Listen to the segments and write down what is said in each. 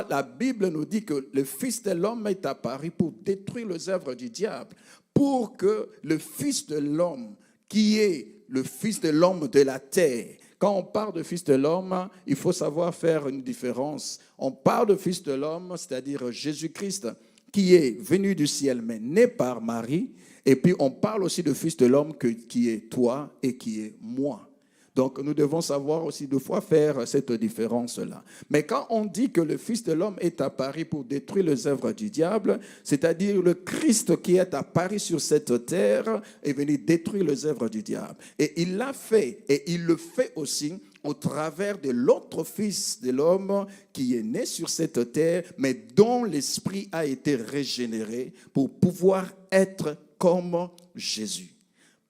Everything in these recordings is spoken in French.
la Bible nous dit que le Fils de l'homme est apparu pour détruire les œuvres du diable, pour que le Fils de l'homme, qui est le Fils de l'homme de la terre, quand on parle de Fils de l'homme, il faut savoir faire une différence. On parle de Fils de l'homme, c'est-à-dire Jésus-Christ, qui est venu du ciel, mais né par Marie. Et puis on parle aussi de Fils de l'homme qui est toi et qui est moi. Donc, nous devons savoir aussi deux fois faire cette différence-là. Mais quand on dit que le Fils de l'homme est apparu pour détruire les œuvres du diable, c'est-à-dire le Christ qui est apparu sur cette terre est venu détruire les œuvres du diable. Et il l'a fait, et il le fait aussi au travers de l'autre Fils de l'homme qui est né sur cette terre, mais dont l'esprit a été régénéré pour pouvoir être comme Jésus.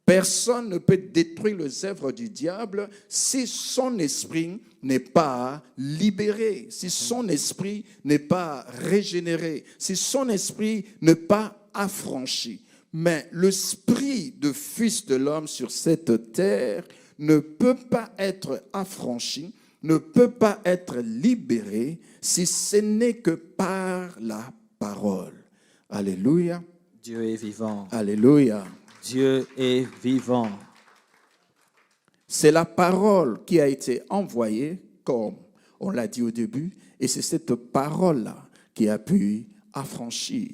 Personne ne peut détruire les œuvres du diable si son esprit n'est pas libéré, si son esprit n'est pas régénéré, si son esprit n'est pas affranchi. Mais l'esprit de Fils de l'homme sur cette terre ne peut pas être affranchi, ne peut pas être libéré si ce n'est que par la parole. Alléluia. Dieu est vivant. Alléluia. Dieu est vivant. C'est la parole qui a été envoyée, comme on l'a dit au début, et c'est cette parole-là qui a pu affranchir.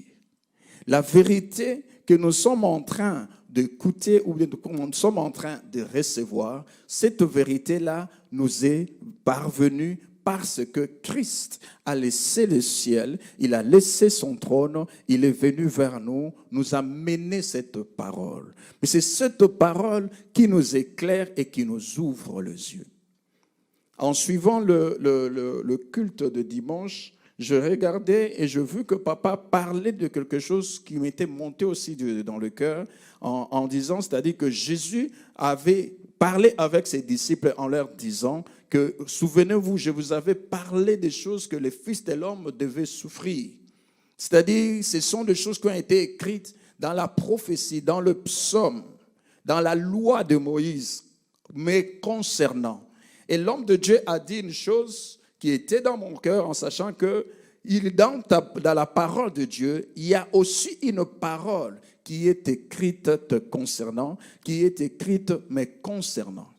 La vérité que nous sommes en train d'écouter ou que nous sommes en train de recevoir, cette vérité-là nous est parvenue parce que Christ a laissé le ciel, il a laissé son trône, il est venu vers nous, nous a mené cette parole. Mais c'est cette parole qui nous éclaire et qui nous ouvre les yeux. En suivant le culte de dimanche, je regardais et je vis que papa parlait de quelque chose qui m'était monté aussi dans le cœur en disant, c'est-à-dire que Jésus avait parlé avec ses disciples en leur disant que, souvenez-vous, je vous avais parlé des choses que les fils de l'homme devaient souffrir. C'est-à-dire, ce sont des choses qui ont été écrites dans la prophétie, dans le psaume, dans la loi de Moïse, mais concernant. Et l'homme de Dieu a dit une chose qui était dans mon cœur en sachant que dans la parole de Dieu, il y a aussi une parole qui est écrite te concernant, qui est écrite mais concernant.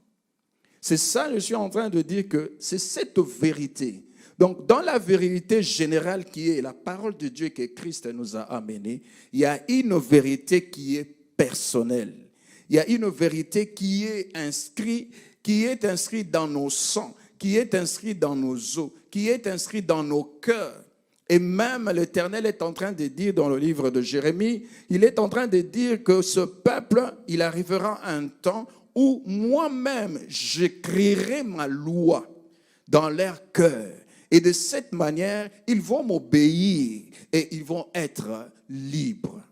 C'est ça, je suis en train de dire que c'est cette vérité. Donc, dans la vérité générale qui est la parole de Dieu que Christ nous a amenée, il y a une vérité qui est personnelle. Il y a une vérité qui est inscrite dans nos sangs, qui est inscrite dans nos os, qui est inscrite dans nos cœurs. Et même l'Éternel est en train de dire dans le livre de Jérémie, il est en train de dire que ce peuple, il arrivera un temps où moi-même, j'écrirai ma loi dans leur cœur. Et de cette manière, ils vont m'obéir et ils vont être libres.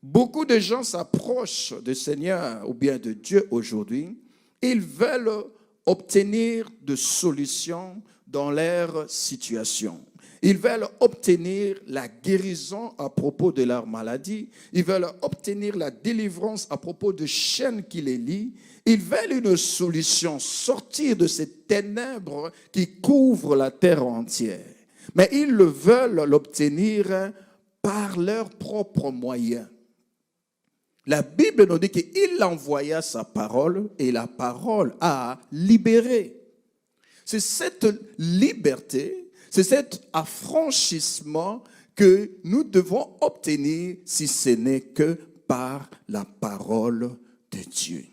Beaucoup de gens s'approchent du Seigneur ou bien de Dieu aujourd'hui. Ils veulent obtenir des solutions dans leur situation. Ils veulent obtenir la guérison à propos de leur maladie. Ils veulent obtenir la délivrance à propos de chaînes qui les lient. Ils veulent une solution, sortir de ces ténèbres qui couvrent la terre entière. Mais ils le veulent l'obtenir par leurs propres moyens. La Bible nous dit qu'il envoya sa parole et la parole a libéré. C'est cette liberté, c'est cet affranchissement que nous devons obtenir si ce n'est que par la parole de Dieu.